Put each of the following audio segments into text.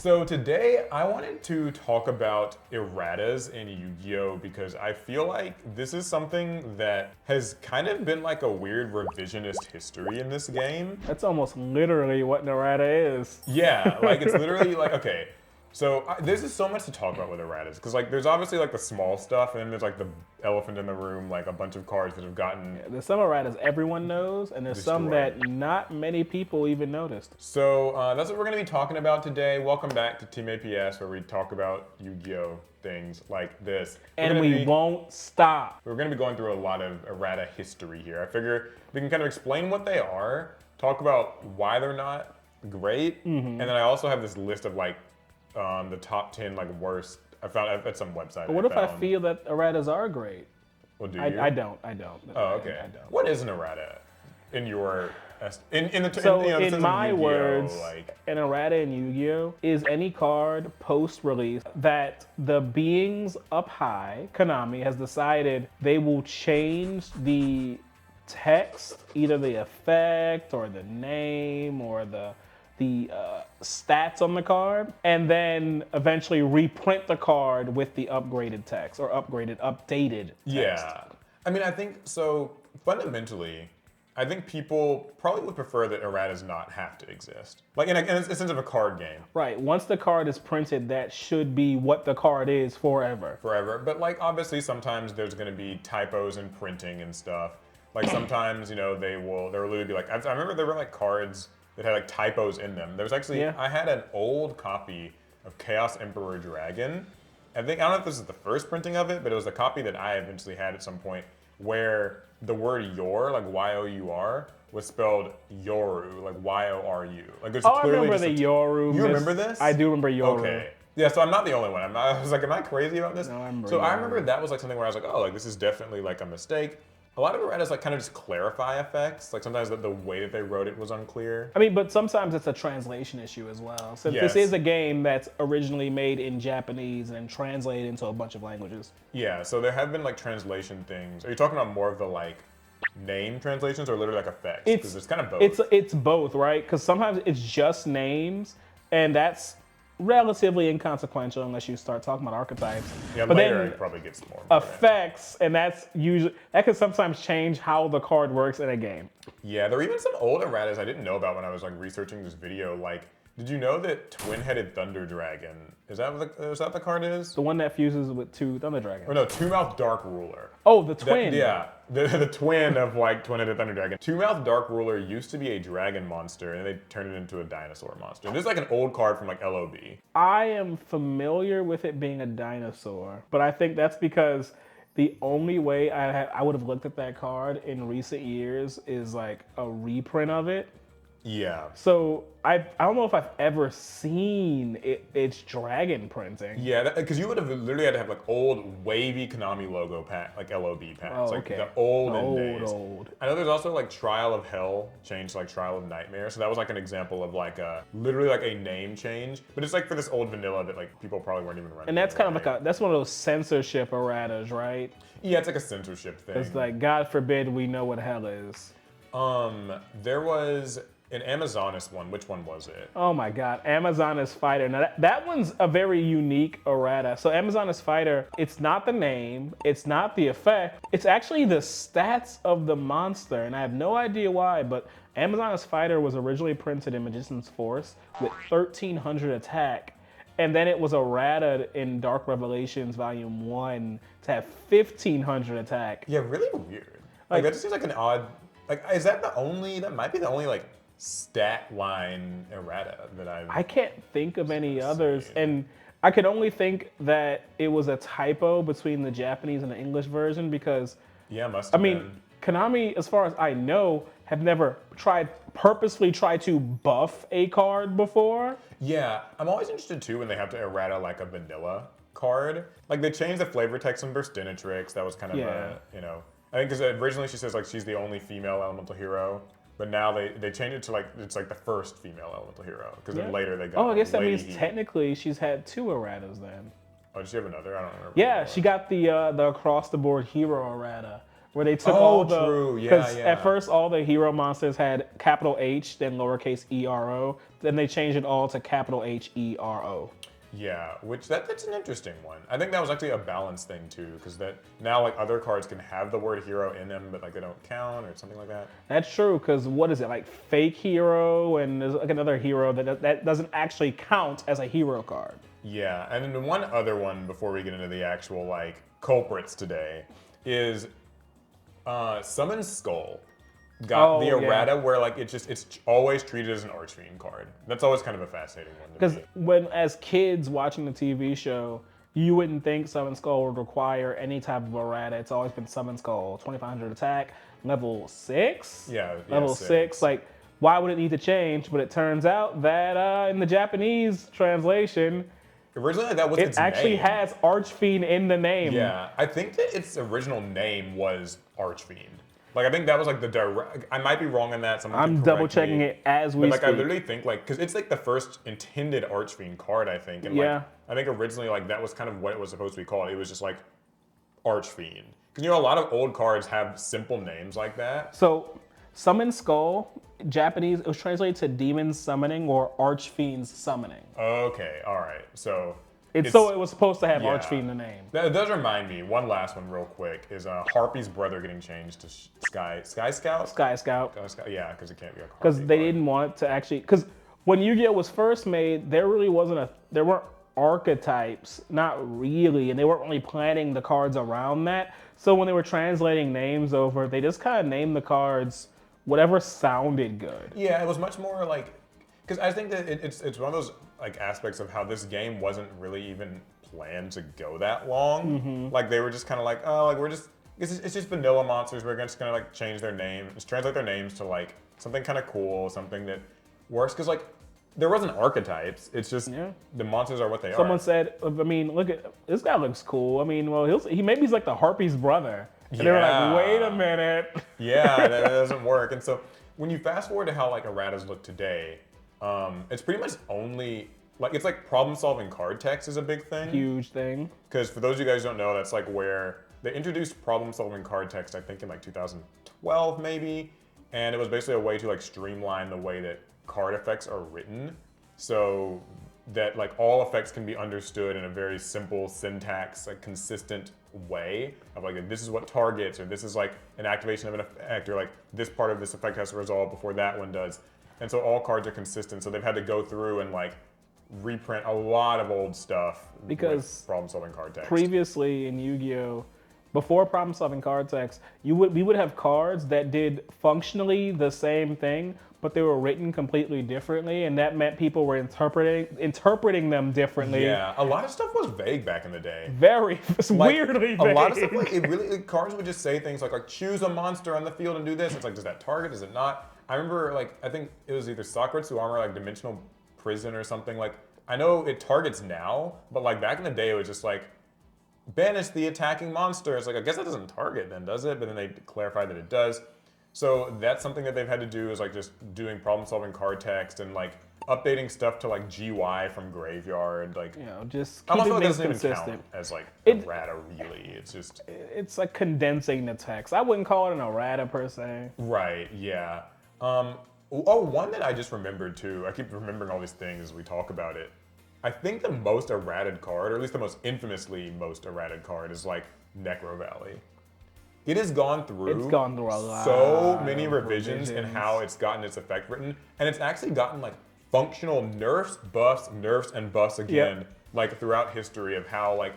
So today I wanted to talk about erratas in Yu-Gi-Oh! Because I feel like this is something that has kind of been like a weird revisionist history in this game. That's almost literally what an errata is. Yeah, like it's literally like, okay, so there's just so much to talk about with erratas, because like there's obviously like the small stuff, and then there's like the elephant in the room, like a bunch of cards that have gotten There's some erratas everyone knows, and there's some destroyed. that not many people even noticed. So that's what we're going to be talking about today. Welcome back to Team APS, where we talk about Yu-Gi-Oh! Things like this. And we won't stop. We're going to be going through a lot of errata history here. I figure we can kind of explain what they are, talk about why they're not great, and then I also have this list of like the top 10 like worst. I found at some website. But what if I feel that erratas are great? Well, do you? I don't. Oh, okay. I don't. What is an errata in your So sense in of my Yu-Gi-Oh, words, like, an errata in Yu-Gi-Oh is any card post-release that the beings up high, Konami, has decided they will change the text, either the effect or the name or the stats on the card, and then eventually reprint the card with the upgraded text or updated text. yeah. I mean, I think so. Fundamentally, I think people probably would prefer that erratas not have to exist, like in a sense of a card game. Right. Once the card is printed, that should be what the card is forever. Forever. But like obviously sometimes there's going to be typos in printing and stuff. Like sometimes, there will literally be like, I remember there were like cards that had like typos in them. There was actually, I had an old copy of Chaos Emperor Dragon. I don't know if this is the first printing of it, but it was a copy that I eventually had at some point where the word yor, like Y-O-U-R, was spelled Yoru, like Y-O-R-U. Like there's I clearly remember the Yoru. You remember this? I do remember Yoru. Okay. Yeah, so I'm not the only one. I was like, am I crazy about this? No, I remember So I Yoru. remember that was like something where I was like, oh, like this is definitely like a mistake. A lot of erratas like kind of just clarify effects. Like sometimes the way that they wrote it was unclear. I mean, but sometimes it's a translation issue as well. Since Yes. this is a game that's originally made in Japanese and translated into a bunch of languages. Yeah, so there have been like translation things. Are you talking about more of the like name translations or literally like effects? Because it's kind of both. It's both, right? Because sometimes it's just names, and that's relatively inconsequential unless you start talking about archetypes. Yeah, but later then it probably gets more important. effects, and that can sometimes change how the card works in a game. Yeah, there were even some old erratas I didn't know about when I was like researching this video. Like, did you know that Twin-Headed Thunder Dragon, is that what the card is? The one that fuses with two Thunder Dragons. Or no, Two-Mouth Dark Ruler. Oh, the twin. The twin of like Twin-Headed Thunder Dragon. Two-Mouth Dark Ruler used to be a dragon monster, and they turned it into a dinosaur monster. And this is like an old card from like LOB. I am familiar with it being a dinosaur, but I think that's because the only way I would have looked at that card in recent years is like a reprint of it. Yeah. So I don't know if I've ever seen its dragon printing. Yeah, because you would have literally had to have like old wavy Konami logo pack, like LOB packs, Oh, like okay. the olden days. Old. I know there's also like Trial of Hell changed to like Trial of Nightmare, so that was like an example of like literally like a name change, but it's like for this old vanilla that like people probably weren't even running. And that's kind of like that's one of those censorship erratas, right? Yeah, it's like a censorship thing. It's like, God forbid we know what hell is. There was an Amazonas one. Which one was it? Oh my God, Amazonas Fighter. Now that one's a very unique errata. So Amazonas Fighter, it's not the name, it's not the effect, it's actually the stats of the monster. And I have no idea why, but Amazonas Fighter was originally printed in Magician's Force with 1300 attack. And then it was errata in Dark Revelations Volume 1 to have 1500 attack. Yeah, really weird. Like that just seems like an odd, like that might be the only like stat line errata that I can't think of any others, and I could only think that it was a typo between the Japanese and the English version because must have been. Konami, as far as I know, have never purposely tried to buff a card before. Yeah, I'm always interested too when they have to errata like a vanilla card. Like they changed the flavor text on Burstinatrix. That was kind of I think because originally she says like she's the only female elemental hero. But now they changed it to like, it's like the first female elemental hero. Because then later they got Oh, I guess that Lady means Heat. technically she's had two erratas then. Oh, did she have another? I don't remember. Yeah, she got the across the board hero errata, where they took all the... true. Yeah, Because yeah. at first all the hero monsters had capital H, then lowercase ERO. Then they changed it all to capital HERO. Yeah, which that's an interesting one. I think that was actually a balance thing too, because that now like other cards can have the word hero in them, but like they don't count or something like that. That's true, because what is it, like fake hero, and there's like another hero that doesn't actually count as a hero card. Yeah, and then one other one before we get into the actual like culprits today is Summon Skull. Got the errata where like it's always treated as an Archfiend card. That's always kind of a fascinating one. Because when as kids watching the TV show, you wouldn't think Summon Skull would require any type of errata. It's always been Summon Skull, 2500 attack, level 6. Yeah, level 6. Like, why would it need to change? But it turns out that in the Japanese translation, originally that was its name. It actually has Archfiend in the name. Yeah, I think that its original name was Archfiend. Like, I think that was like the direct, I might be wrong on that. I'm double checking it as we speak. I literally think like, because it's like the first intended Archfiend card, I think. And like, I think originally like that was kind of what it was supposed to be called. It was just like Archfiend. Because you know, a lot of old cards have simple names like that. So, Summon Skull, Japanese, it was translated to Demon Summoning or Archfiend's Summoning. Okay, all right. So it was supposed to have Archfiend in the name. That does remind me, one last one real quick, is Harpy's brother getting changed to Sky Scout? Sky Scout. Yeah, because it can't be a Harpy. Because they didn't want it to actually, because when Yu-Gi-Oh was first made, there weren't archetypes, not really, and they weren't really planning the cards around that. So when they were translating names over, they just kind of named the cards whatever sounded good. Yeah, it was much more like, because I think that it's one of those like aspects of how this game wasn't really even planned to go that long. Mm-hmm. Like they were just kind of like, oh, like it's just vanilla monsters. We're just gonna like change their name, just translate their names to like something kind of cool, something that works. Because like there wasn't archetypes. It's just the monsters are what they are. Someone said, I mean, look at this guy looks cool. I mean, well, maybe he's like the Harpy's brother. And they were like, wait a minute. Yeah, that doesn't work. And so when you fast forward to how like erratas look today, it's pretty much only like it's like problem-solving card text is a big thing. Huge thing. Because for those of you guys who don't know, that's like where they introduced problem-solving card text. I think in like 2012 maybe, and it was basically a way to like streamline the way that card effects are written, so that like all effects can be understood in a very simple syntax, like consistent way of like this is what targets, or this is like an activation of an effect, or like this part of this effect has to resolve before that one does. And so all cards are consistent, so they've had to go through and like reprint a lot of old stuff because with problem-solving card text. Previously in Yu-Gi-Oh, before problem-solving card text, we would have cards that did functionally the same thing, but they were written completely differently, and that meant people were interpreting them differently. Yeah, a lot of stuff was vague back in the day. Very, weirdly vague. A lot of stuff, like cards would just say things like choose a monster on the field and do this. It's like, does that target? Does it not? I remember, like, I think it was either Sakura Armor, like Dimensional Prison or something. Like, I know it targets now, but like back in the day, it was just like, banish the attacking monster. It's like, I guess that doesn't target then, does it? But then they clarified that it does. So that's something that they've had to do, is like just doing problem-solving card text and like updating stuff to like GY from Graveyard. Like, you know, just keeping things consistent. Count as like errata, really. It's just, it's like condensing the text. I wouldn't call it an errata per se. Right. Yeah. One that I just remembered too. I keep remembering all these things as we talk about it. I think the most errated card, or at least the most infamously most errated card, is like Necro Valley. It has gone through a lot. So many revisions in how it's gotten its effect written, and it's actually gotten like functional nerfs, nerfs, and buffs again, like throughout history of how like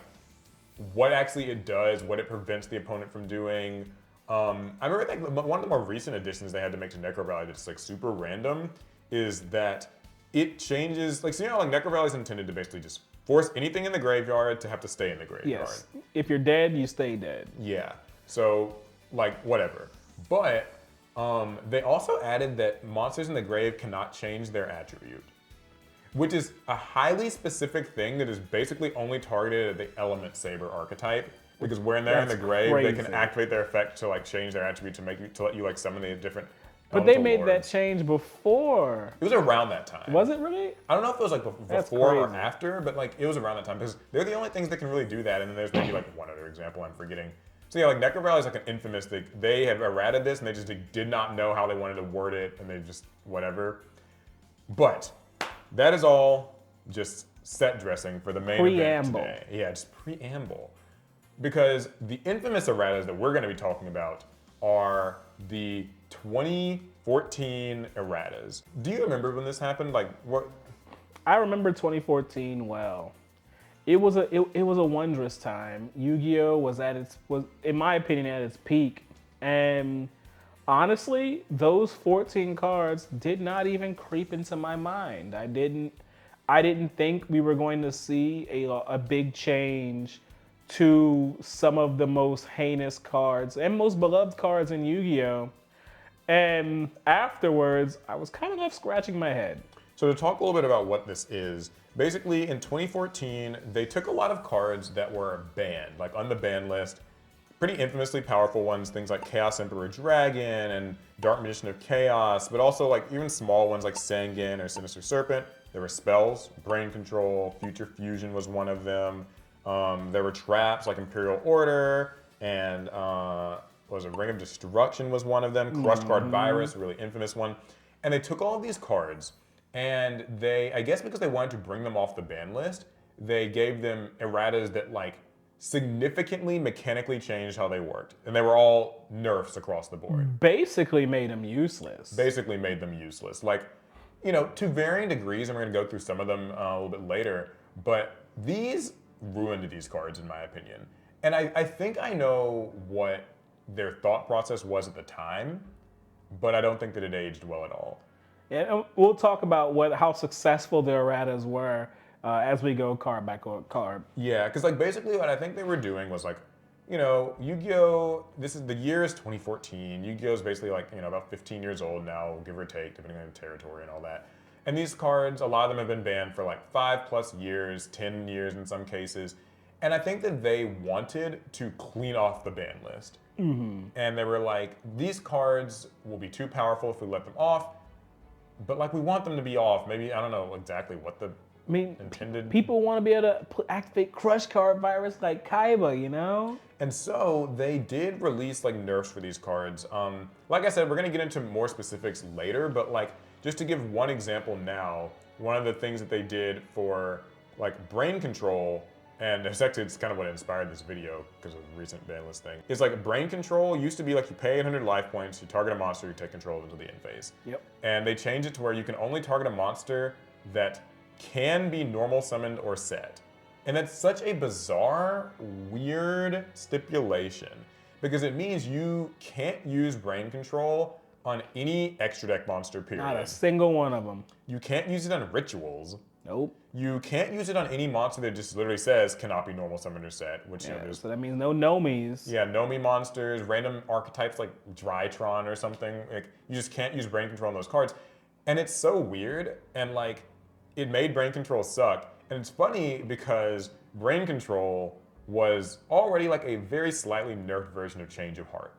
what actually it does, what it prevents the opponent from doing. I remember like one of the more recent additions they had to make to Necro Valley that's like super random is that it changes, like, so you know, like Necro Valley is intended to basically just force anything in the graveyard to have to stay in the graveyard. Yes. If you're dead, you stay dead. Yeah. So, like, whatever. But they also added that monsters in the grave cannot change their attribute, which is a highly specific thing that is basically only targeted at the Element Saber archetype. Because when they're in the grave, they can activate their effect to like change their attribute to let you like summon the different. But they made that change before. It was around that time. Was it really? I don't know if it was like before or after, but like it was around that time because they're the only things that can really do that. And then there's maybe like one other example I'm forgetting. So yeah, like Necro Valley is like an infamous thing. They have errated this and they just did not know how they wanted to word it and they just whatever. But that is all just set dressing for the main event today. Yeah, just preamble. Because the infamous erratas that we're going to be talking about are the 2014 erratas. Do you remember when this happened? Like what? I remember 2014 well. It was a wondrous time. Yu-Gi-Oh was in my opinion at its peak, and honestly, those 14 cards did not even creep into my mind. I didn't think we were going to see a big change to some of the most heinous cards and most beloved cards in Yu-Gi-Oh. And afterwards, I was kind of left scratching my head. So to talk a little bit about what this is, basically in 2014, they took a lot of cards that were banned, like on the ban list, pretty infamously powerful ones, things like Chaos Emperor Dragon and Dark Magician of Chaos, but also like even small ones like Sangan or Sinister Serpent. There were spells, Brain Control, Future Fusion was one of them. There were traps like Imperial Order and Ring of Destruction was one of them. Crush Card Virus, a really infamous one. And they took all of these cards and they, I guess because they wanted to bring them off the ban list, they gave them erratas that like significantly mechanically changed how they worked. And they were all nerfs across the board. Basically made them useless. Basically made them useless. Like, you know, to varying degrees, and we're gonna go through some of them a little bit later, but these ruined these cards in my opinion. And I think I know what their thought process was at the time, but I don't think that it aged well at all. Yeah, we'll talk about how successful the erratas were as we go card by card. Yeah, because like basically what I think they were doing was like, you know, Yu-Gi-Oh! The year is 2014. Yu-Gi-Oh! Is basically like, you know, about 15 years old now, give or take, depending on the territory and all that. And these cards, a lot of them have been banned for like 5+ years, 10 years in some cases. And I think that they wanted to clean off the ban list. Mm-hmm. And they were like, these cards will be too powerful if we let them off. But like we want them to be off. Maybe, I don't know exactly what the intended. People want to be able to activate Crush Card Virus like Kaiba, you know? And so they did release like nerfs for these cards. Like I said, we're gonna get into more specifics later, but like just to give one example now, one of the things that they did for like Brain Control, and it's kind of what inspired this video because of the recent ban list thing, is like Brain Control used to be like you pay 800 life points, you target a monster, you take control until the end phase. Yep. And they changed it to where you can only target a monster that can be normal summoned or set. And that's such a bizarre, weird stipulation because it means you can't use Brain Control on any extra deck monster, period. Not a single one of them. You can't use it on rituals. Nope. You can't use it on any monster that just literally says cannot be normal summoned or set, which yeah, you know, there's. So that means no Nomis. Yeah, Nomi monsters, random archetypes like Drytron or something. Like you just can't use Brain Control on those cards. And it's so weird and like it made Brain Control suck. And it's funny because Brain Control was already like a very slightly nerfed version of Change of Heart.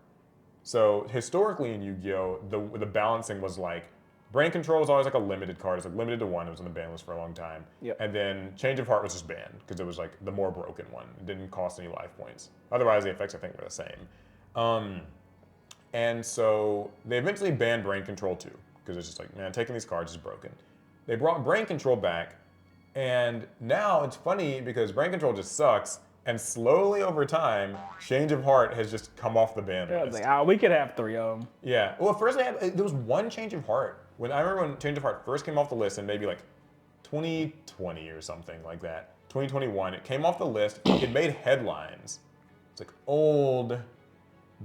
So historically in Yu-Gi-Oh, the balancing was like, Brain Control was always like a limited card. It was like limited to one. It was on the ban list for a long time. Yep. And then Change of Heart was just banned because it was like the more broken one. It didn't cost any life points. Otherwise, the effects I think were the same. And so they eventually banned Brain Control too because it's just like, man, taking these cards is broken. They brought Brain Control back, and now it's funny because Brain Control just sucks. And slowly over time, Change of Heart has just come off the ban list. Like, we could have 3 of them. Yeah. Well, first there was one Change of Heart. I remember when Change of Heart first came off the list in maybe like 2020 or something like that. 2021, it came off the list. It made headlines. It's like old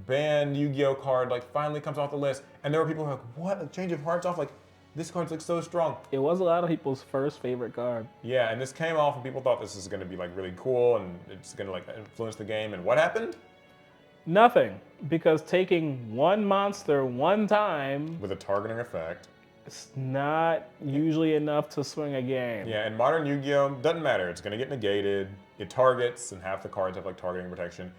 banned Yu-Gi-Oh card like finally comes off the list, and there were people who were like, "What? Change of Heart's off? Like this card's like so strong." It was a lot of people's first favorite card. Yeah, and this came off, and people thought this is going to be like really cool, and it's going to like influence the game. And what happened? Nothing, because taking one monster one time with a targeting effect, it's not usually enough to swing a game. Yeah, in modern Yu-Gi-Oh, doesn't matter. It's going to get negated. It targets, and half the cards have like targeting protection.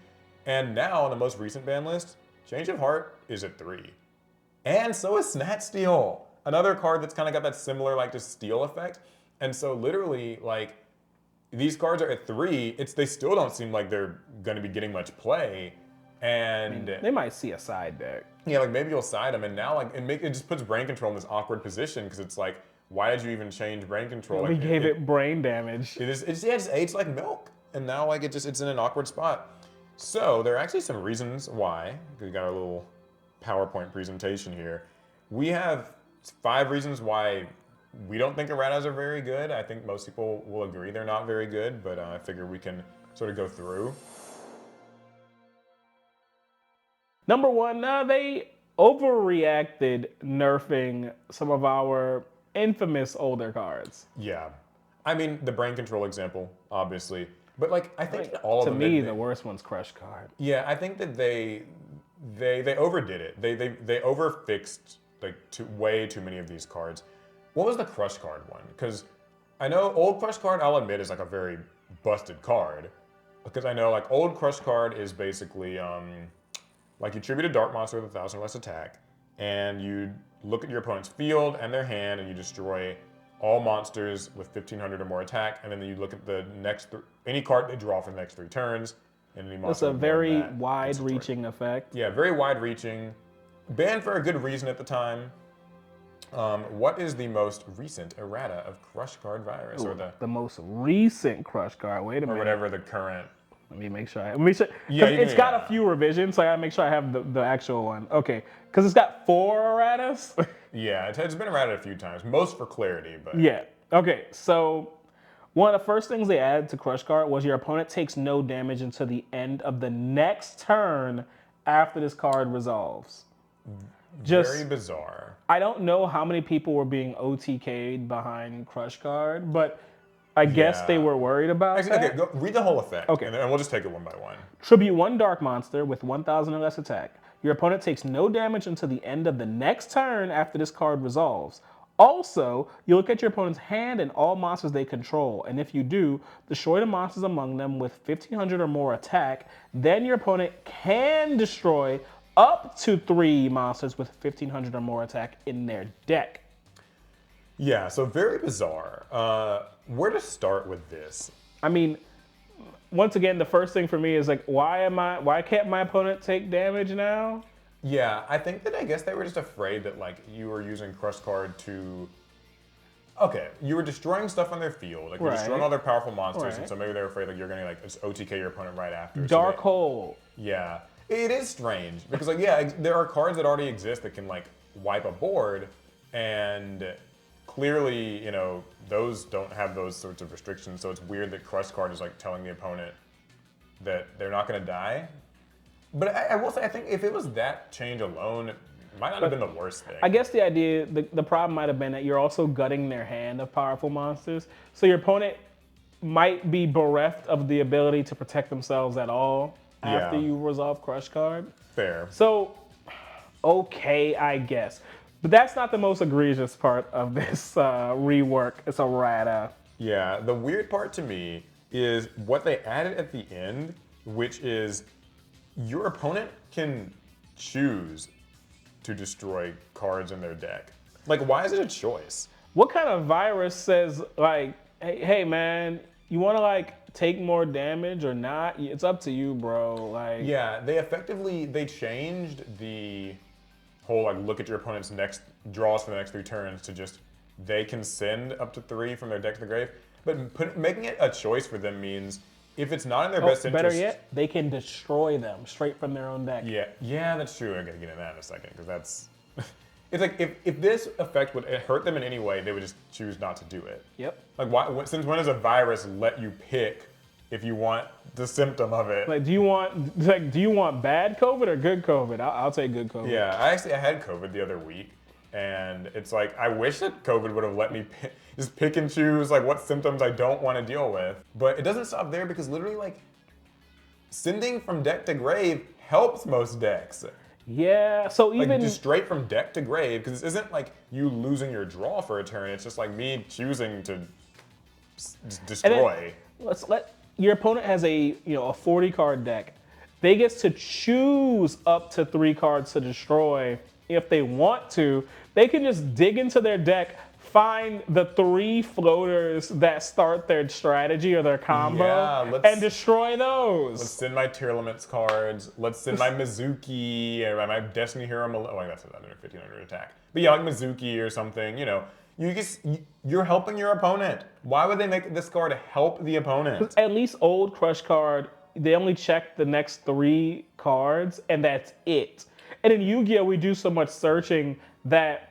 And now on the most recent ban list, Change of Heart is at 3, and so is Snat Steel. Another card that's kind of got that similar like just steal effect. And so literally like these cards are at 3. They still don't seem like they're going to be getting much play. And they might see a side deck. Yeah, like maybe you'll side them, and now like it just puts brain control in this awkward position because it's like, why did you even change brain control? We Like, gave it brain damage. It's aged like milk, and now like it's in an awkward spot. So there are actually some reasons why. We got our little PowerPoint presentation here. We have 5 reasons why we don't think erratas are very good. I think most people will agree they're not very good, but I figure we can sort of go through. Number 1, they overreacted nerfing some of our infamous older cards. Yeah. I mean, the brain control example, obviously. But like, I think all of them. To me, the worst one's Crush Card. Yeah, I think that they overdid it. They overfixed like way too many of these cards. What was the Crush Card one? Because I know old Crush Card, I'll admit, is like a very busted card. Because I know like old Crush Card is basically like you tribute a Dark Monster with 1,000 less attack, and you look at your opponent's field and their hand, and you destroy all monsters with 1,500 or more attack, and then you look at the next any card they draw for the next 3 turns, and any monster. It's a very wide-reaching effect. Yeah, very wide-reaching. Banned for a good reason at the time. What is the most recent errata of Crush Card virus, or the most recent Crush Card? Wait a minute. Or whatever the current. Let me make sure. Yeah, it's got a few revisions, so I gotta make sure I have the actual one. Okay, because it's got 4 erratas. Yeah, it's been errata a few times, most for clarity, but. Yeah. Okay, so one of the first things they added to Crush Card was your opponent takes no damage until the end of the next turn after this card resolves. Very bizarre. I don't know how many people were being OTK'd behind Crush Card, but I guess they were worried about that. Okay, go read the whole effect, okay. And we'll just take it one by one. Tribute 1 Dark Monster with 1,000 or less attack. Your opponent takes no damage until the end of the next turn after this card resolves. Also, you look at your opponent's hand and all monsters they control, and if you do, destroy the monsters among them with 1,500 or more attack. Then your opponent can destroy up to 3 monsters with 1,500 or more attack in their deck. Yeah, so very bizarre. Where to start with this? I mean, once again, the first thing for me is like, why can't my opponent take damage now? Yeah, I think that I guess they were just afraid that like you were using Crush Card to. Okay, you were destroying stuff on their field, like you're destroying all their powerful monsters, and so maybe they were afraid like you're gonna like just OTK your opponent right after. Dark Hole. Yeah, it is strange because like yeah, there are cards that already exist that can like wipe a board, and clearly, you know, those don't have those sorts of restrictions, so it's weird that Crush Card is like telling the opponent that they're not going to die. But I will say, I think if it was that change alone, it might not have been the worst thing. I guess the idea, the problem might have been that you're also gutting their hand of powerful monsters, so your opponent might be bereft of the ability to protect themselves at all after you resolve Crush Card. Fair. So, okay, I guess. But that's not the most egregious part of this rework. It's errata. Yeah, the weird part to me is what they added at the end, which is your opponent can choose to destroy cards in their deck. Like, why is it a choice? What kind of virus says, like, hey man, you want to like take more damage or not? It's up to you, bro. Like, yeah, they changed the whole like look at your opponent's next draws for the next 3 turns to just they can send up to 3 from their deck to the grave. But making it a choice for them means if it's not in their best interest. Better yet, they can destroy them straight from their own deck. Yeah, that's true. I'm gonna get into that in a second because that's. It's like if this effect would hurt them in any way, they would just choose not to do it. Yep. Like why? Since when does a virus let you pick if you want the symptom of it? Like, do you want bad COVID or good COVID? I'll take good COVID. Yeah, I had COVID the other week, and it's like I wish that COVID would have let me just pick and choose like what symptoms I don't want to deal with. But it doesn't stop there because literally like sending from deck to grave helps most decks. Yeah, so even like just straight from deck to grave, because this isn't like you losing your draw for a turn. It's just like me choosing to destroy. Your opponent has a 40 card deck. They get to choose up to 3 cards to destroy if they want to. They can just dig into their deck, find the 3 floaters that start their strategy or their combo and destroy those. Let's send my Tier Limits cards. Let's send my Mizuki or my Destiny Hero. Oh, that's under 1500 attack. But yeah, like Mizuki or something. You know, you're helping your opponent. Why would they make this card help the opponent? At least old Crush Card, they only check the next 3 cards, and that's it. And in Yu-Gi-Oh, we do so much searching that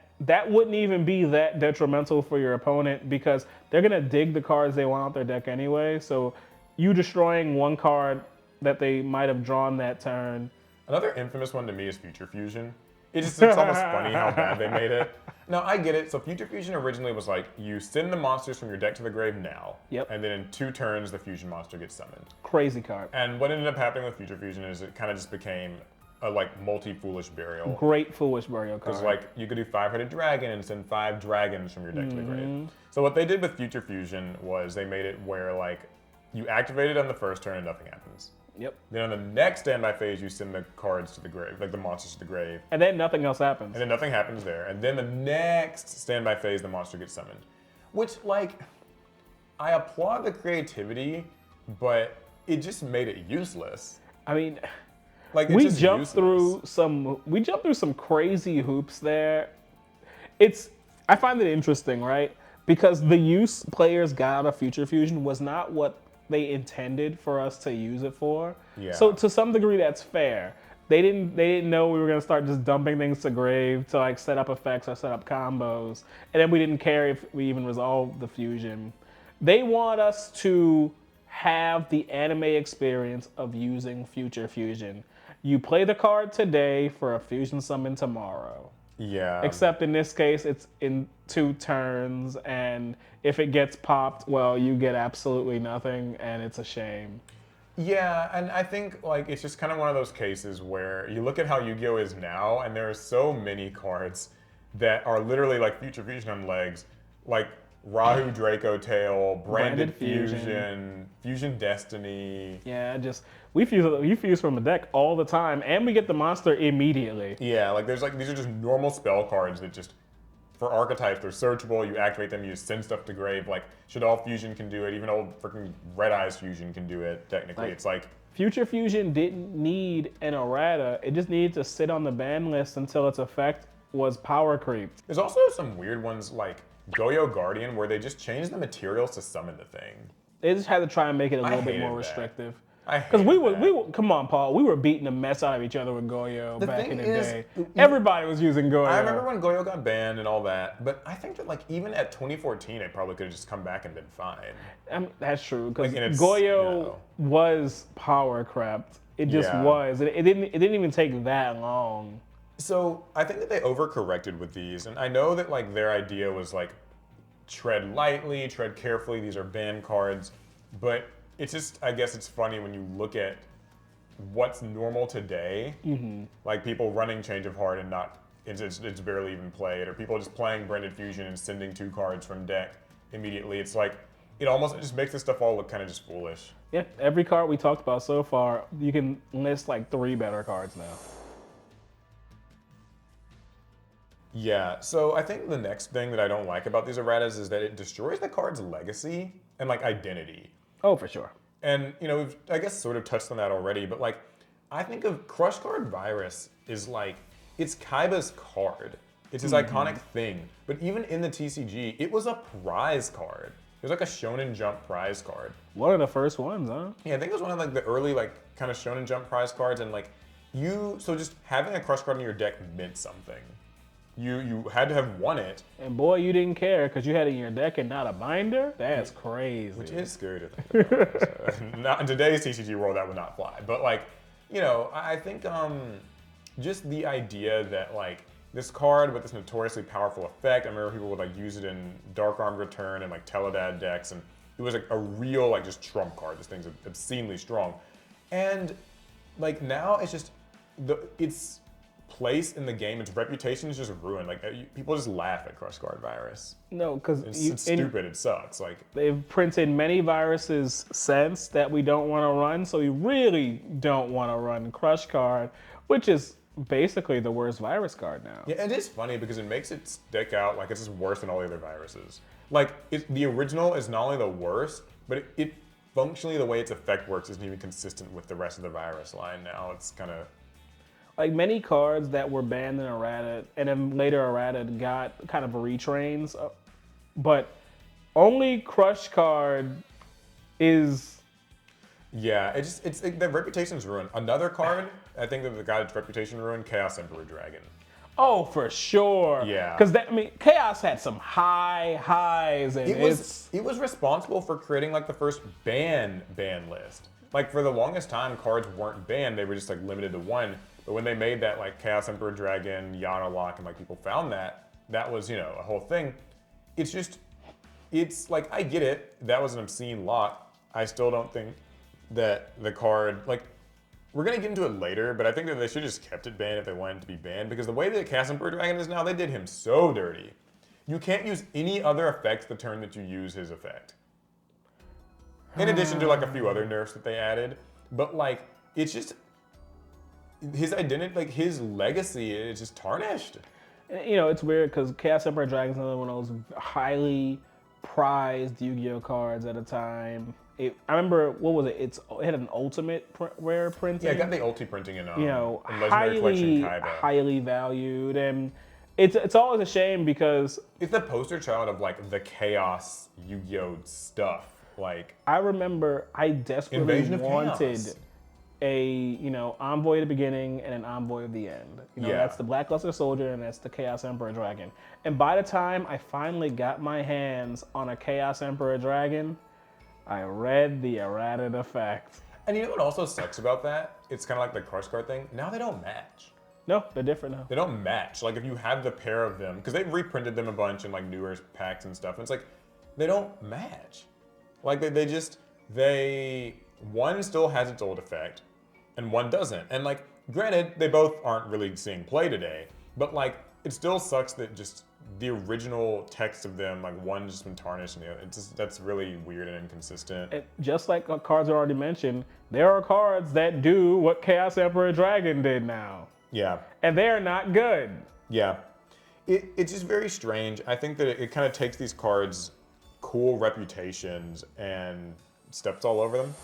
wouldn't even be that detrimental for your opponent because they're gonna dig the cards they want out their deck anyway. So you destroying 1 card that they might have drawn that turn. Another infamous one to me is Future Fusion. It's almost funny how bad they made it. No, I get it. So Future Fusion originally was like, you send the monsters from your deck to the grave now. Yep. And then in 2 turns, the fusion monster gets summoned. Crazy card. And what ended up happening with Future Fusion is it kind of just became a like multi-foolish burial. Great foolish burial card. Because like you could do 5-headed dragon and send 5 dragons from your deck to the grave. So what they did with Future Fusion was they made it where like you activate it on the first turn and nothing happens. Yep. Then on the next standby phase, you send the cards to the grave, like the monsters to the grave. And then nothing else happens. And then nothing happens there. And then the next standby phase, the monster gets summoned. Which, like, I applaud the creativity, but it just made it useless. I mean, like we jumped through some crazy hoops there. I find it interesting, right? Because the use players got out of Future Fusion was not what they intended for us to use it for. Yeah. So to some degree that's fair. They didn't know we were gonna start just dumping things to grave to like set up effects or set up combos. And then we didn't care if we even resolved the fusion. They want us to have the anime experience of using Future Fusion. You play the card today for a fusion summon tomorrow. Yeah. Except in this case, it's in 2 turns, and if it gets popped, well, you get absolutely nothing, and it's a shame. Yeah, and I think like it's just kind of one of those cases where you look at how Yu-Gi-Oh is now, and there are so many cards that are literally like Future Fusion on legs, like Rahu Draco Tail, Branded Fusion, Fusion Destiny. Yeah, we fuse from the deck all the time, and we get the monster immediately. Yeah, like these are just normal spell cards that just, for archetypes, they're searchable, you activate them, you just send stuff to grave. Like, Shaddoll Fusion can do it, even old freaking Red Eyes Fusion can do it, technically. It's like... Future Fusion didn't need an errata, it just needed to sit on the ban list until its effect was power creeped. There's also some weird ones like Goyo Guardian where they just changed the materials to summon the thing. They just had to try and make it a little bit more restrictive. Because we were come on, Paul, we were beating the mess out of each other with Goyo back in the day. Everybody was using Goyo. I remember when Goyo got banned and all that, but I think that like even at 2014, it probably could have just come back and been fine. That's true, because Goyo was power crept. It just was. It didn't even take that long. So I think that they overcorrected with these, and I know that like their idea was like tread lightly, tread carefully. These are banned cards, but it's just, I guess it's funny when you look at what's normal today, like people running Change of Heart and it's barely even played, or people just playing Branded Fusion and sending 2 cards from deck immediately. It's like, it just makes this stuff all look kind of just foolish. Yeah, every card we talked about so far, you can list like 3 better cards now. Yeah, so I think the next thing that I don't like about these erratas is that it destroys the card's legacy and like identity. Oh, for sure. And, you know, we've, I guess, sort of touched on that already, but, like, I think of Crush Card Virus is, like, it's Kaiba's card. It's his iconic thing. But even in the TCG, it was a prize card. It was, like, a Shonen Jump prize card. One of the first ones, huh? Yeah, I think it was one of, like, the early, like, kind of Shonen Jump prize cards, and, like, so just having a Crush Card in your deck meant something. You had to have won it. And boy, you didn't care because you had it in your deck and not a binder? That's crazy. Which is scary to think about. So, not in today's TCG world, that would not fly. But like, you know, I think just the idea that like this card with this notoriously powerful effect, I remember people would like use it in Dark Armed Return and like Teledad decks, and it was like a real like just trump card. This thing's obscenely strong. And like now it's just, its place in the game, its reputation is just ruined. Like people just laugh at Crush Card Virus. No, because it's stupid. It sucks. Like they've printed many viruses since that we don't want to run, so we really don't want to run Crush Card, which is basically the worst virus card now. Yeah, it is funny because it makes it stick out like it's just worse than all the other viruses. Like, the original is not only the worst, but it functionally, the way its effect works isn't even consistent with the rest of the virus line now. It's kind of... Like many cards that were banned in errata, and then later errata got kind of retrains, but only Crush card is... Yeah, it's the reputation's ruined. Another card, I think that got its reputation ruined, Chaos Emperor Dragon. Oh, for sure. Yeah. Because Chaos had some highs, and it was responsible for creating like the first ban list. Like for the longest time, cards weren't banned; they were just like limited to one. But when they made that like Chaos Emperor Dragon, Yada Lock, and like people found that was a whole thing. It's like I get it. That was an obscene lock. I still don't think that the card like. We're going to get into it later, but I think that they should have just kept it banned if they wanted it to be banned, because the way that Chaos Emperor Dragon is now, they did him so dirty. You can't use any other effects the turn that you use his effect. In addition to like a few other nerfs that they added, but like, it's just, his identity, like his legacy is just tarnished. It's weird because Chaos Emperor Dragon is another one of those highly prized Yu-Gi-Oh cards at a time. I remember, what was it? It had an ultimate rare printing. Yeah, I got the ulti printing in Legendary Collection Kaiba. Highly valued, and it's always a shame because it's the poster child of like the chaos Yu-Gi-Oh stuff. Like I remember, I desperately wanted a envoy at the beginning and an envoy at the end. That's the Blackluster Soldier and that's the Chaos Emperor Dragon. And by the time I finally got my hands on a Chaos Emperor Dragon, I read the errata effect. And you know what also sucks about that? It's kind of like the Crush card thing. Now they don't match. No, they're different now. They don't match. Like if you have the pair of them, because they've reprinted them a bunch in like newer packs and stuff, and it's like, they don't match. Like one still has its old effect, and one doesn't. And like, granted, they both aren't really seeing play today, but like, it still sucks that just the original text of them, like one's just been tarnished and the other, that's really weird and inconsistent. And just like cards I already mentioned, there are cards that do what Chaos Emperor Dragon did now. Yeah. And they're not good. Yeah. It's just very strange. I think that it kind of takes these cards' cool reputations and steps all over them.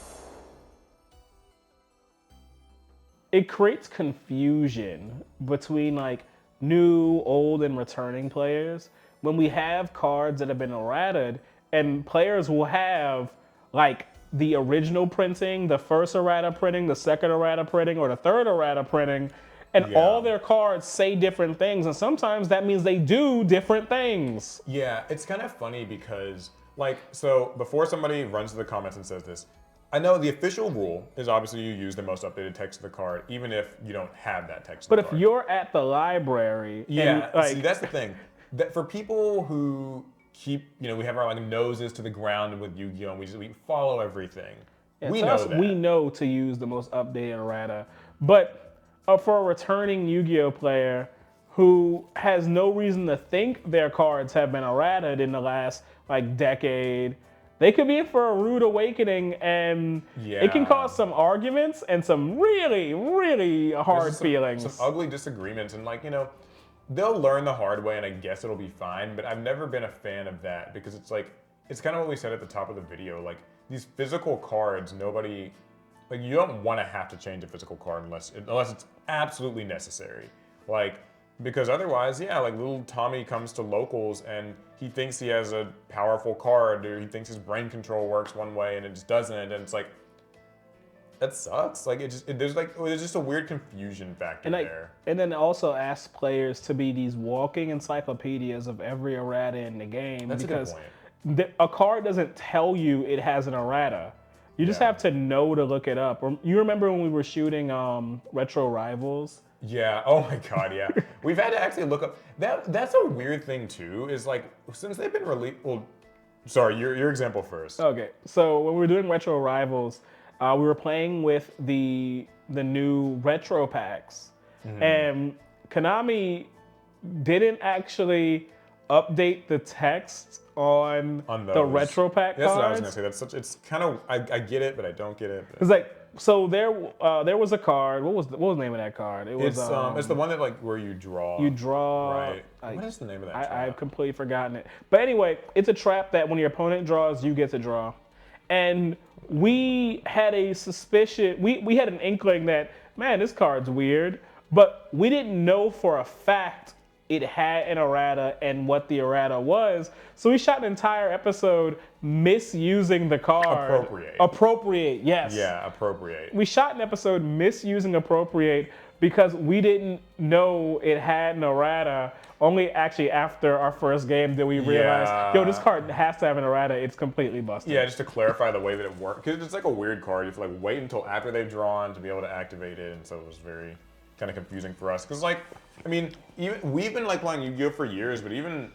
It creates confusion between like new, old, and returning players when we have cards that have been errataed, and players will have like the original printing, the first errata printing, the second errata printing, or the third errata printing, and all their cards say different things, and sometimes that means they do different things. Yeah, it's kind of funny because like, so before somebody runs to the comments and says this, I know the official rule is obviously you use the most updated text of the card, even if you don't have that text of the card. But if you're at the library... Yeah, see, that's the thing. That for people who keep, we have our like noses to the ground with Yu-Gi-Oh! And we follow everything. Yeah, we know that. We know to use the most updated errata. But for a returning Yu-Gi-Oh! Player who has no reason to think their cards have been errataed in the last like decade, they could be in for a rude awakening, and it can cause some arguments and some really, really hard feelings. Some ugly disagreements, and like, they'll learn the hard way, and I guess it'll be fine, but I've never been a fan of that, because it's like, it's kind of what we said at the top of the video, like, these physical cards, nobody, like, you don't want to have to change a physical card unless it's absolutely necessary. Like, because otherwise, like little Tommy comes to locals and he thinks he has a powerful card, or he thinks his brain control works one way and it just doesn't, and it's like, that sucks. Like there's just a weird confusion factor there. And then also ask players to be these walking encyclopedias of every errata in the game. That's because a good point. A card doesn't tell you it has an errata. You just have to know to look it up. You remember when we were shooting Retro Rivals? Yeah, oh my god, yeah. We've had to actually look up, that's a weird thing too, is like, since they've been released, well, sorry, your example first. Okay, so when we were doing Retro Rivals, we were playing with the new retro packs, and Konami didn't actually update the text on the retro pack cards. That's what I was gonna say. It's kind of, I get it, but I don't get it. It's like, So there was a card. What was the name of that card? It was It's the one that like where you draw. you draw. Right. What is the name of that trap? I've completely forgotten it. But anyway, it's a trap that when your opponent draws, you get to draw. And we had a suspicion. We had an inkling that, man, this card's weird. But we didn't know for a fact it had an errata and what the errata was. So we shot an entire episode misusing the card. Appropriate, yes. Yeah, appropriate. We shot an episode misusing appropriate because we didn't know it had an errata. Only actually after our first game did we realize, yo, this card has to have an errata. It's completely busted. Yeah, just to clarify the way that it works. Because it's like a weird card. You have to like wait until after they've drawn to be able to activate it. And so it was very kind of confusing for us. Because like, I mean, we've been like playing Yu-Gi-Oh for years, but even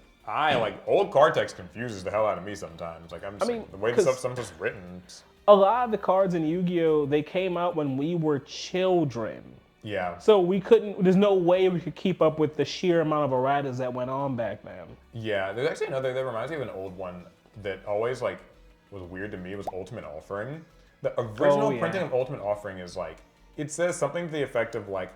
old card text confuses the hell out of me sometimes. Like the way the stuff sometimes written. A lot of the cards in Yu-Gi-Oh, they came out when we were children. Yeah. So there's no way we could keep up with the sheer amount of erratas that went on back then. Yeah, there's actually another that reminds me of an old one that always like was weird to me was Ultimate Offering. The original printing of Ultimate Offering is like, it says something to the effect of like,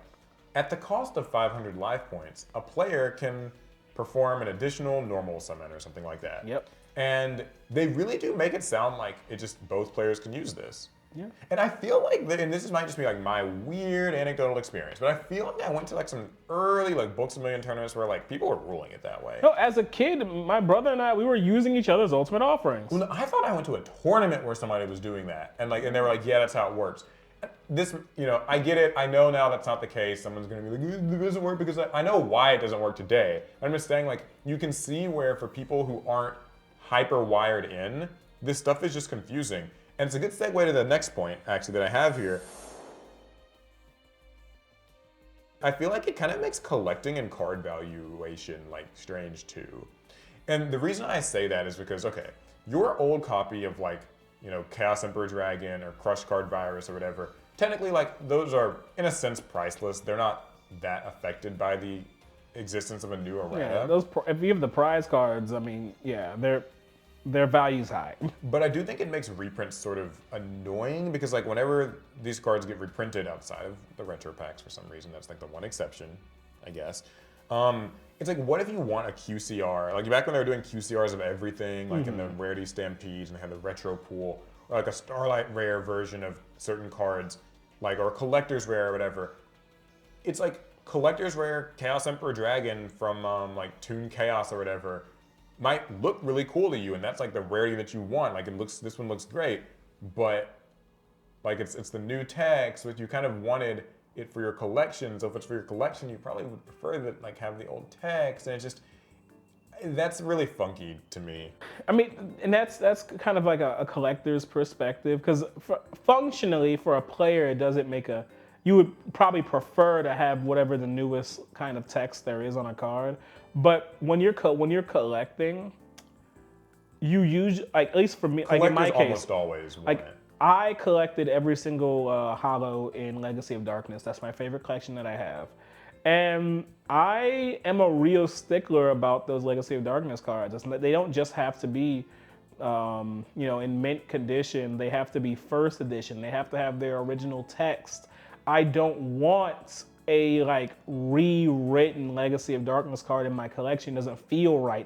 at the cost of 500 life points, a player can perform an additional normal summon or something like that. Yep. And they really do make it sound like it just both players can use this. Yeah. And I feel like, and this might just be like my weird anecdotal experience, but I feel like I went to like some early like Books a Million tournaments where like people were ruling it that way. No, as a kid, my brother and I, we were using each other's Ultimate Offerings. Well, I thought I went to a tournament where somebody was doing that, and they were like, yeah, that's how it works. This, I get it. I know now that's not the case. Someone's going to be like, it doesn't work because I know why it doesn't work today. I'm just saying, like, you can see where for people who aren't hyper wired in, this stuff is just confusing. And it's a good segue to the next point, actually, that I have here. I feel like it kind of makes collecting and card valuation, like, strange, too. And the reason I say that is because, okay, your old copy of, like, Chaos Emperor Dragon or Crush Card Virus or whatever, technically, like, those are, in a sense, priceless. They're not that affected by the existence of a new errata. Yeah, if you have the prize cards, I mean, yeah, their value's high. But I do think it makes reprints sort of annoying because, like, whenever these cards get reprinted outside of the retro packs for some reason, that's like the one exception, I guess. It's like, what if you want a QCR? Like back when they were doing QCRs of everything, like in the Rarity Stampedes, and they had the retro pool, or like a Starlight Rare version of certain cards, like, or Collector's Rare or whatever. It's like Collector's Rare Chaos Emperor Dragon from like Toon Chaos or whatever might look really cool to you, and that's like the rarity that you want. Like this one looks great, but like it's the new text, but you kind of wanted it for your collection. So if it's for your collection, you probably would prefer that like have the old text, and it's just, that's really funky to me. I mean, and that's kind of like a collector's perspective, because functionally for a player, it doesn't make you would probably prefer to have whatever the newest kind of text there is on a card. But when you're collecting, you use, like, at least for me, like in my case, almost always want it. I collected every single holo in Legacy of Darkness. That's my favorite collection that I have. And I am a real stickler about those Legacy of Darkness cards. They don't just have to be, in mint condition. They have to be first edition. They have to have their original text. I don't want a like rewritten Legacy of Darkness card in my collection. It doesn't feel right.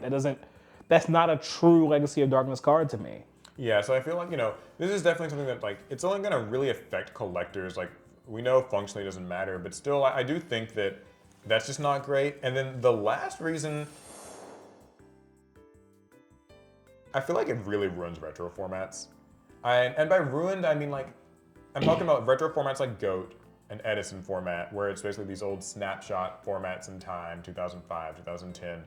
That's not a true Legacy of Darkness card to me. Yeah, so I feel like, this is definitely something that, like, it's only gonna really affect collectors. Like, we know functionally it doesn't matter, but still, I do think that that's just not great. And then the last reason, I feel like it really ruins retro formats. And by ruined, I mean, like, I'm talking about retro formats like GOAT and Edison format, where it's basically these old snapshot formats in time, 2005, 2010.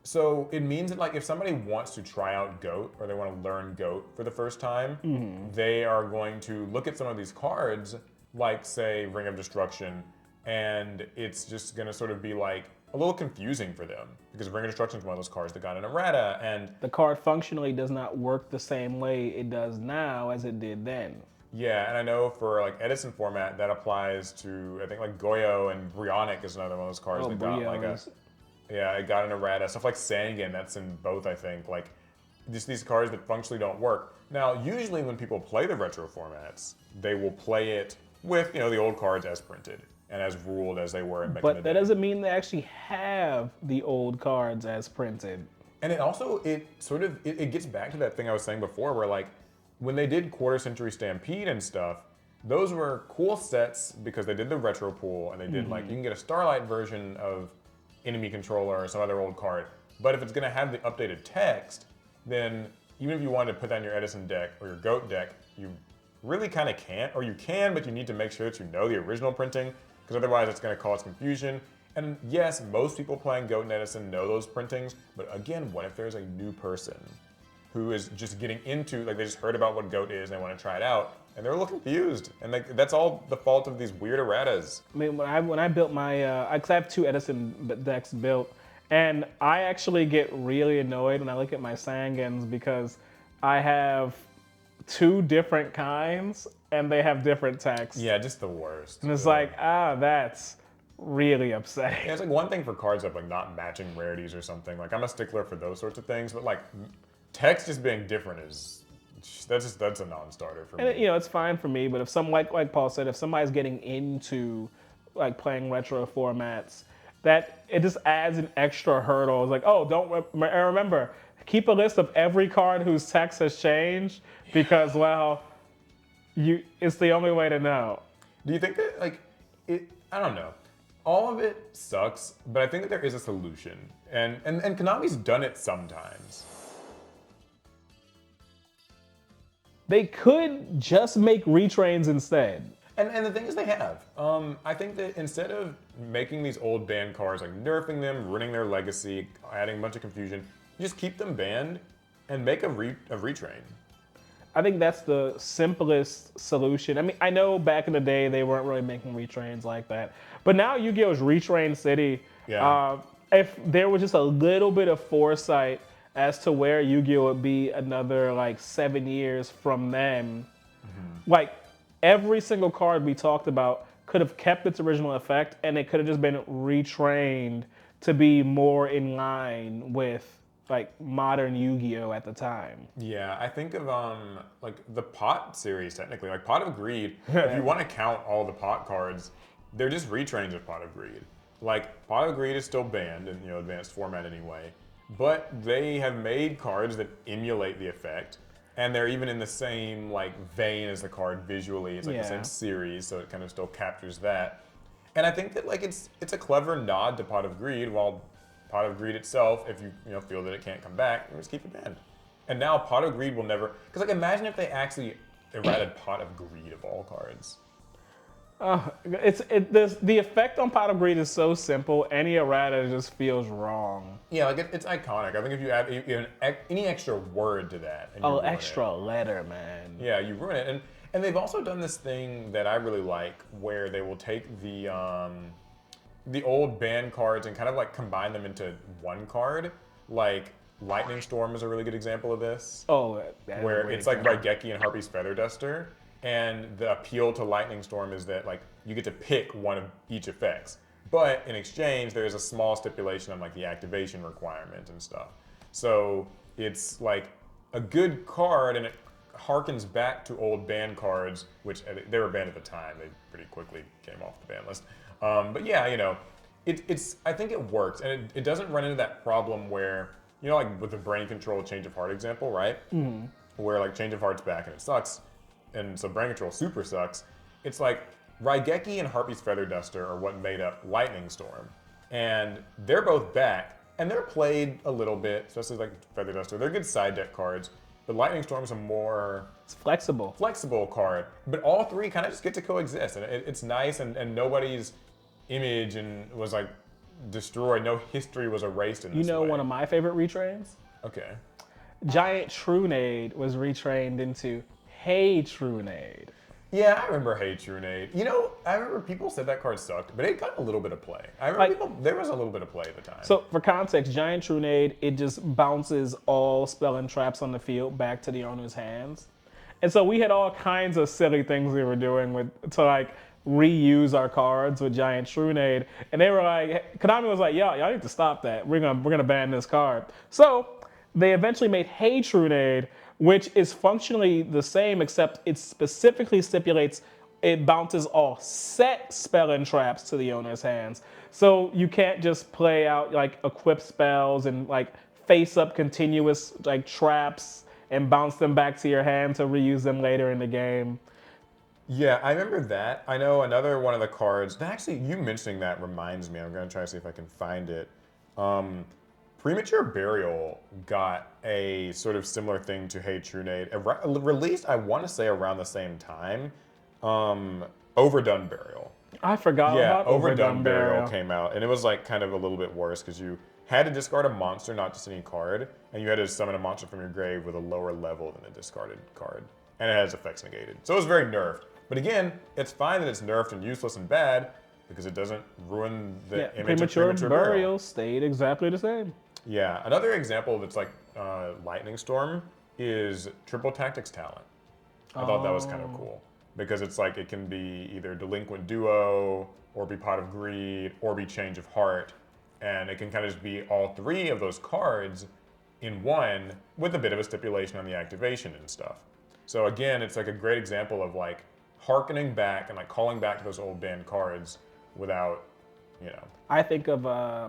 So it means that, like, if somebody wants to try out GOAT or they want to learn GOAT for the first time, they are going to look at some of these cards, like, say, Ring of Destruction, and it's just going to sort of be, like, a little confusing for them, because Ring of Destruction is one of those cards that got an errata, and the card functionally does not work the same way it does now as it did then. Yeah, and I know for, like, Edison format, that applies to, I think, like, Goyo, and Brionic is another one of those cards that got, like, it got an errata. Stuff like Sangan, that's in both, I think. Like, just these cards that functionally don't work. Now, usually when people play the retro formats, they will play it with, the old cards as printed and as ruled as they were back in the But that day. doesn't mean they actually have the old cards as printed. And it gets back to that thing I was saying before where like when they did Quarter Century Stampede and stuff, those were cool sets because they did the retro pool and they did like, you can get a Starlight version of Enemy Controller or some other old card. But if it's gonna have the updated text, then even if you wanted to put that in your Edison deck or your GOAT deck, you really kind of can't, or you can, but you need to make sure that you know the original printing, because otherwise it's going to cause confusion. And yes, most people playing GOAT and Edison know those printings, but again, what if there's a new person who is just getting into, like they just heard about what GOAT is and they want to try it out, and they're a little confused, and like, that's all the fault of these weird erratas. I mean, when I built my, cause I have 2 Edison decks built, and I actually get really annoyed when I look at my Sangans because I have 2 different kinds and they have different texts. Yeah, just the worst. And it's that's really upsetting. Yeah, it's like one thing for cards that like not matching rarities or something. Like I'm a stickler for those sorts of things, but like text just being different that's a non-starter for me. And it's fine for me, but if like Paul said, if somebody's getting into like playing retro formats, that it just adds an extra hurdle. It's like, oh, remember, keep a list of every card whose text has changed because, well, it's the only way to know. Do you think that, like, I don't know. All of it sucks, but I think that there is a solution. And Konami's done it sometimes. They could just make retrains instead. And the thing is they have. I think that instead of making these old banned cards, like nerfing them, ruining their legacy, adding a bunch of confusion, you just keep them banned and make a retrain. I think that's the simplest solution. I mean, I know back in the day they weren't really making retrains like that. But now Yu-Gi-Oh's Retrain City, if there was just a little bit of foresight as to where Yu-Gi-Oh would be another like 7 years from then, like every single card we talked about could have kept its original effect and it could have just been retrained to be more in line with like modern Yu-Gi-Oh at the time. Yeah, I think of like the Pot series technically, like Pot of Greed. If you want to count all the Pot cards, they're just retrains of Pot of Greed. Like Pot of Greed is still banned in advanced format anyway, but they have made cards that emulate the effect, and they're even in the same like vein as the card visually. It's like the same series, so it kind of still captures that. And I think that like it's a clever nod to Pot of Greed, while Pot of Greed itself, if you feel that it can't come back, you just keep it banned. And now Pot of Greed will never, because like imagine if they actually errated Pot of Greed of all cards. The effect on Pot of Greed is so simple. Any errata just feels wrong. Yeah, like it's iconic. I think if you add any extra word to that, and extra letter, man. Yeah, you ruin it. And they've also done this thing that I really like, where they will take the old banned cards and kind of like combine them into one card. Like Lightning Storm is a really good example of this. Where it's like Raigeki and Harpy's Feather Duster. And the appeal to Lightning Storm is that like you get to pick one of each effects. But in exchange, there's a small stipulation on like the activation requirement and stuff. So it's like a good card, and it harkens back to old ban cards, which they were banned at the time. They pretty quickly came off the ban list. But yeah, it's I think it works, and it doesn't run into that problem where, like with the brain control Change of Heart example, right? Mm-hmm. Where like Change of Heart's back and it sucks, and so brain control super sucks. It's like Raigeki and Harpy's Feather Duster are what made up Lightning Storm, and they're both back, and they're played a little bit, especially like Feather Duster. They're good side deck cards, but Lightning Storm's a more flexible card. But all three kind of just get to coexist, and it's nice, and nobody's image was like destroyed. No history was erased in this way. One of my favorite retrains? Okay. Giant Trunade was retrained into Hey Trunade. Yeah, I remember Hey Trunade. I remember people said that card sucked, but it got a little bit of play. I remember there was a little bit of play at the time. So for context, Giant Trunade, it just bounces all spell and traps on the field back to the owner's hands. And so we had all kinds of silly things we were doing to like reuse our cards with Giant Trunade. And they were like, Konami was like, y'all need to stop that. We're gonna ban this card. So they eventually made Hey Trunade, which is functionally the same, except it specifically stipulates it bounces all set spell and traps to the owner's hands. So you can't just play out like equip spells and like face up continuous like traps and bounce them back to your hand to reuse them later in the game. Yeah, I remember that. I know another one of the cards. Actually, you mentioning that reminds me. I'm going to try to see if I can find it. Premature Burial got a sort of similar thing to Hey Trunade. Released, I want to say, around the same time. Overdone Burial. I forgot about Overdone Burial came out, and it was like kind of a little bit worse because you had to discard a monster, not just any card, and you had to summon a monster from your grave with a lower level than a discarded card, and it has effects negated. So it was very nerfed. But again, it's fine that it's nerfed and useless and bad because it doesn't ruin the image of Premature Burial. Stayed exactly the same. Yeah, another example that's like Lightning Storm is Triple Tactics Talent. I thought that was kind of cool because it's like it can be either Delinquent Duo or be Pot of Greed or be Change of Heart, and it can kind of just be all three of those cards in one with a bit of a stipulation on the activation and stuff. So again, it's like a great example of like harkening back and like calling back to those old banned cards without, you know. I think of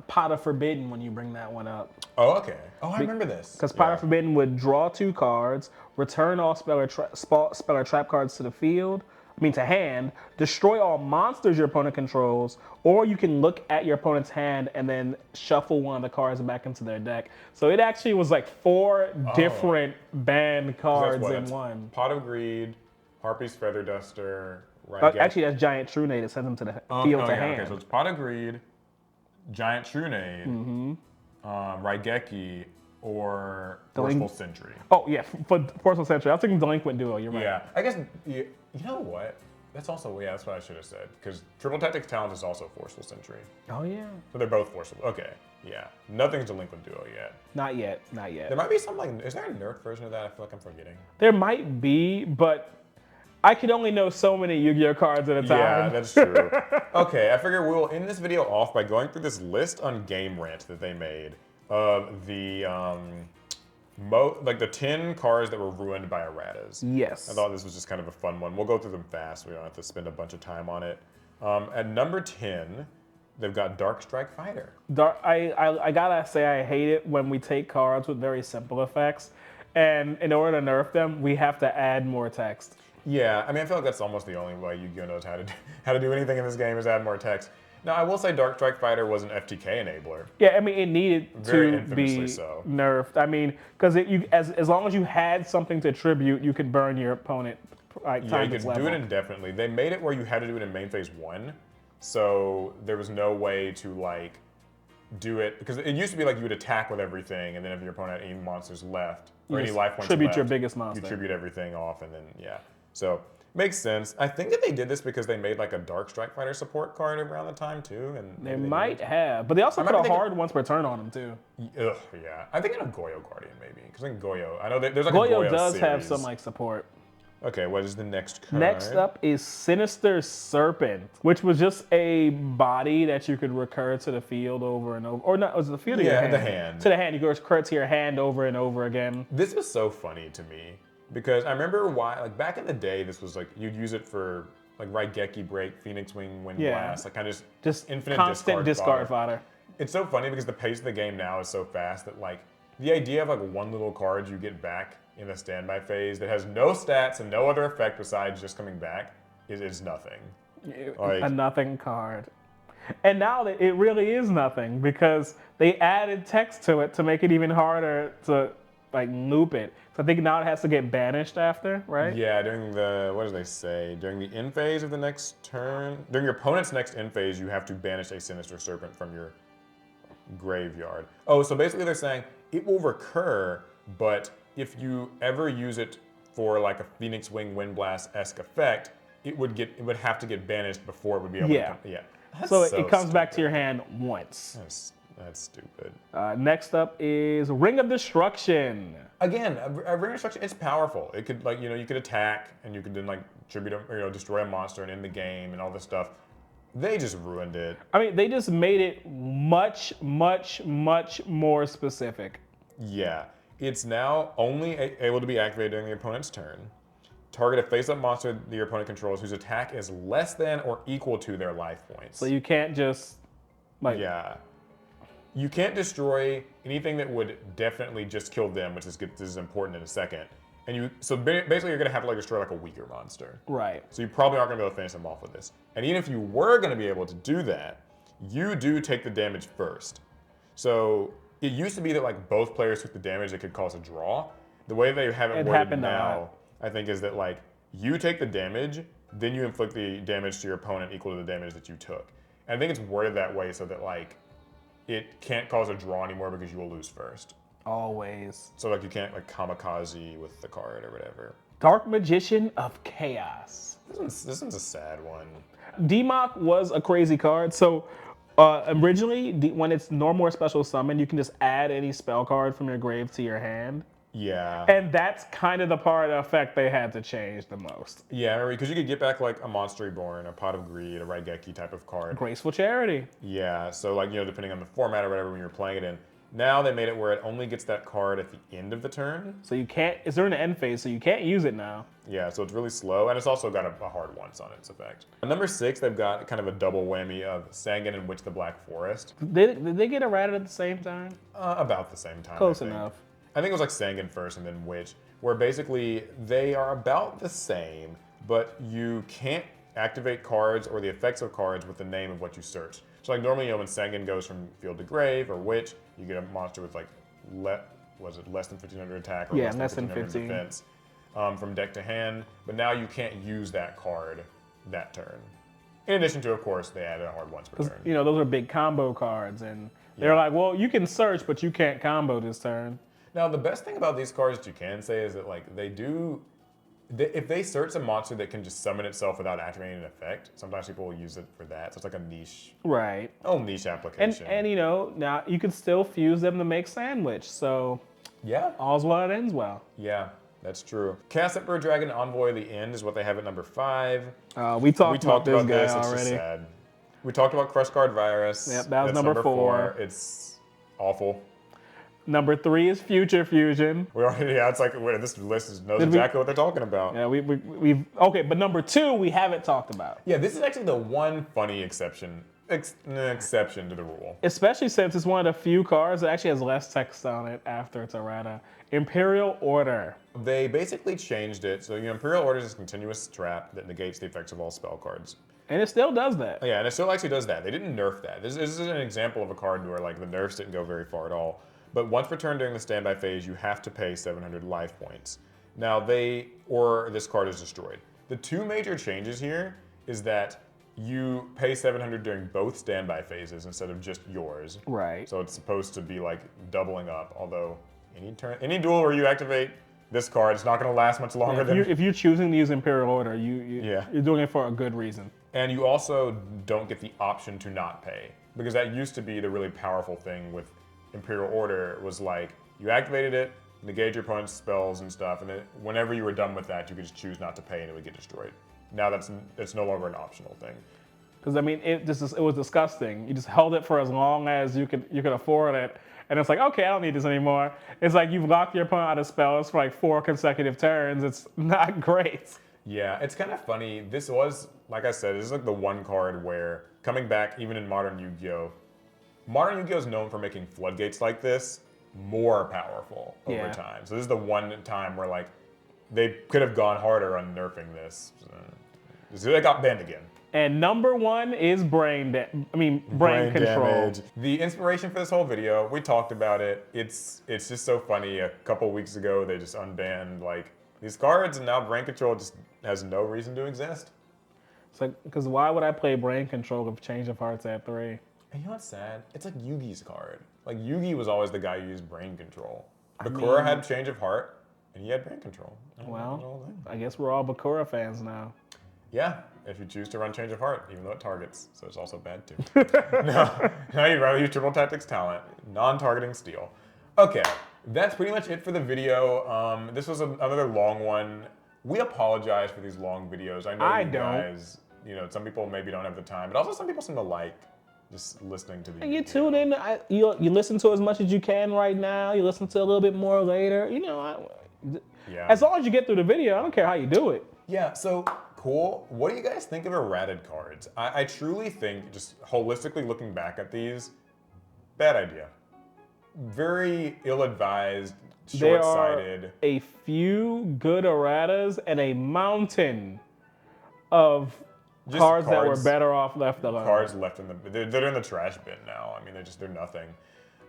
Pot of Forbidden when you bring that one up. Oh, okay. Oh, I remember this. Because Pot of Forbidden would draw 2 cards, return all spell or trap cards to the field, to hand, destroy all monsters your opponent controls, or you can look at your opponent's hand and then shuffle one of the cards back into their deck. So it actually was like 4 different banned cards in one. Pot of Greed, Harpy's Feather Duster, actually, that's Giant Trunade. It sends them to the field to hand. Okay, so it's Pot of Greed, Giant Trunade, Raigeki, or Forceful Sentry. Oh, yeah, for Forceful Sentry. I was thinking Delinquent Duo, you're right. Yeah, I guess, you know what? That's also, that's what I should have said, because Triple Tactics Talent is also Forceful Sentry. Oh, yeah. So they're both Forceful. Okay, yeah. Nothing's Delinquent Duo yet. Not yet. There might be some, is there a nerf version of that? I feel like I'm forgetting. There might be, but I can only know so many Yu-Gi-Oh cards at a time. Yeah, that's true. Okay, I figure we'll end this video off by going through this list on Game Rant that they made of the the 10 cards that were ruined by erratas. Yes. I thought this was just kind of a fun one. We'll go through them fast. We don't have to spend a bunch of time on it. At number 10, they've got Dark Strike Fighter. I gotta say I hate it when we take cards with very simple effects, and in order to nerf them, we have to add more text. Yeah, I feel like that's almost the only way Yu-Gi-Oh knows how to do anything in this game is add more text. Now, I will say Dark Strike Fighter was an FTK enabler. Yeah, it needed to be nerfed. Because as long as you had something to tribute, you could burn your opponent. Yeah, you could do it indefinitely. They made it where you had to do it in main phase 1, so there was no way to do it, because it used to be like you would attack with everything, and then if your opponent had any monsters left or any life points tribute left, your biggest monster. You tribute everything off, and then so. Makes sense. I think that they did this because they made like a Dark Strike Fighter support card around the time too, and they might have, but they also put a hard once per turn on them too. Ugh, yeah. I think in a Goyo Guardian maybe, because in Goyo, I know there's like Goyo a Goyo does series. have some support. Okay, what is the next card? Next up is Sinister Serpent, which was just a body that you could recur to the field over and over, or not? Was it the field? Yeah, the hand. To the hand, you could recur to your hand over and over again. This was so funny to me. Because I remember back in the day, this was you'd use it for Raigeki Break, Phoenix Wing, Wind Blast, kind of just infinite constant discard fodder. It's so funny because the pace of the game now is so fast that the idea of one little card you get back in the standby phase that has no stats and no other effect besides just coming back is nothing. A nothing card. And now it really is nothing because they added text to it to make it even harder to loop it. So I think now it has to get banished after, right? Yeah, during what do they say? During the end phase of the next turn, during your opponent's next end phase, you have to banish a Sinister Serpent from your graveyard. Oh, so basically they're saying it will recur, but if you ever use it for a Phoenix Wing Wind Blast-esque effect, it would have to get banished before it would be able to come. Yeah. So it comes back to your hand once. That's stupid. Next up is Ring of Destruction. Again, a Ring of Destruction, it's powerful. It could you could attack and you could then tribute destroy a monster and end the game and all this stuff. They just ruined it. They just made it much, much, much more specific. Yeah. It's now only able to be activated during the opponent's turn. Target a face-up monster that your opponent controls whose attack is less than or equal to their life points. So you can't just, like... Yeah. You can't destroy anything that would definitely just kill them, which is good. This is important in a second. And basically you're gonna have to like destroy like a weaker monster. Right. So you probably aren't gonna be able to finish them off with this. And even if you were gonna be able to do that, you do take the damage first. So it used to be that like both players took the damage that could cause a draw. The way they have it worded now, I think, is that like you take the damage, then you inflict the damage to your opponent equal to the damage that you took. And I think it's worded that way so that like it can't cause a draw anymore because you will lose first. Always. So like you can't like kamikaze with the card or whatever. Dark Magician of Chaos. This one's a sad one. Demok was a crazy card. So originally, when it's normal or special summon, you can just add any spell card from your grave to your hand. Yeah. And that's kind of the part of effect they had to change the most. Yeah, because you could get back like a Monster Reborn, a Pot of Greed, a Raigeki type of card. Graceful Charity. Yeah, so like, you know, depending on the format or whatever when you're playing it in. Now they made it where it only gets that card at the end of the turn. So you can't, it's during the end phase, so you can't use it now. Yeah, so it's really slow, and it's also got a hard once on its effect. At number 6, they've got kind of a double whammy of Sangan and Witch the Black Forest. Did they get errata at the same time? About the same time. Close enough. I think it was like Sangan first and then Witch, where basically they are about the same, but you can't activate cards or the effects of cards with the name of what you search. So like normally, you know, when Sangan goes from field to grave or Witch, you get a monster with like, less than 1,500 attack or less than 1,500 defense from deck to hand, but now you can't use that card that turn. In addition to, of course, they added a hard once per turn. You know, those are big combo cards, and they're like, well, you can search, but you can't combo this turn. Now, the best thing about these cards that you can say is that, like, if they search a monster that can just summon itself without activating an effect, sometimes people will use it for that. So it's like a niche, niche application. And you know, now you can still fuse them to make Sandwich. So yeah, all's well that ends well. Yeah, that's true. Chaos Emperor Dragon Envoy of the End is what they have at number 5. We talked about this guy this. already. It's just sad. We talked about Crush Guard Virus. Yep, that was number 4. It's awful. Number 3 is Future Fusion. It's like, this list knows exactly what they're talking about. Yeah, we've okay, but number 2 we haven't talked about. Yeah, this is actually the one funny exception to the rule. Especially since it's one of the few cards that actually has less text on it after its errata. Imperial Order. They basically changed it. So Imperial Order is a continuous trap that negates the effects of all spell cards. And it still does that. Yeah, and it still actually does that. They didn't nerf that. This is an example of a card where like the nerfs didn't go very far at all. But once per turn during the standby phase, you have to pay 700 life points. Now or this card is destroyed. The 2 major changes here is that you pay 700 during both standby phases instead of just yours. Right. So it's supposed to be like doubling up, although any duel where you activate this card, it's not gonna last much longer if you're choosing to use Imperial Order, you're doing it for a good reason. And you also don't get the option to not pay, because that used to be the really powerful thing with Imperial Order, was like, you activated it, negate your opponent's spells and stuff, and then whenever you were done with that, you could just choose not to pay and it would get destroyed. Now it's no longer an optional thing. Because I mean, it was disgusting. You just held it for as long as you could afford it, and it's like, okay, I don't need this anymore. It's like you've locked your opponent out of spells for like 4 consecutive turns. It's not great. Yeah, it's kind of funny. This was, like I said, this is like the one card where, coming back even in Modern Yu-Gi-Oh! Modern Yu-Gi-Oh! Is known for making floodgates like this more powerful over time. So this is the one time where like they could have gone harder on nerfing this. So they got banned again. And number 1 is brain control. Damage. The inspiration for this whole video, we talked about it. It's just so funny. A couple weeks ago, they just unbanned like these cards, and now brain control just has no reason to exist. It's like, because why would I play brain control if Change of Hearts at 3? And you know what's sad? It's like Yugi's card. Like Yugi was always the guy who used brain control. Bakura had Change of Heart, and he had brain control. Well, I guess we're all Bakura fans now. Yeah, if you choose to run Change of Heart, even though it targets, so it's also bad too. No, you'd rather use Triple Tactics Talent, non-targeting steal. Okay, that's pretty much it for the video. This was another long one. We apologize for these long videos. I know you guys, some people maybe don't have the time, but also some people seem to like just listening to the. And you tune in. You listen to as much as you can right now. You listen to a little bit more later. Yeah. As long as you get through the video, I don't care how you do it. Yeah. So cool. What do you guys think of errated cards? I truly think, just holistically looking back at these, bad idea. Very ill-advised, short-sighted. There are a few good erratas and a mountain of cards that were better off left alone. Cards left in the they're in the trash bin now. I mean, they're nothing.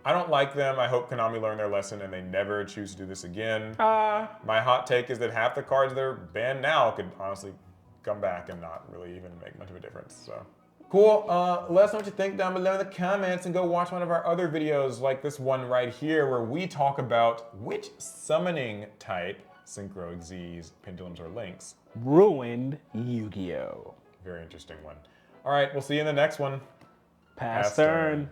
I don't like them. I hope Konami learned their lesson and they never choose to do this again. My hot take is that half the cards that are banned now could honestly come back and not really even make much of a difference. So cool. Let us know what you think down below in the comments, and go watch one of our other videos like this one right here, where we talk about which summoning type, Synchro, Xyz, Pendulums, or Links, ruined Yu-Gi-Oh! Very interesting one. All right, we'll see you in the next one. Pass turn.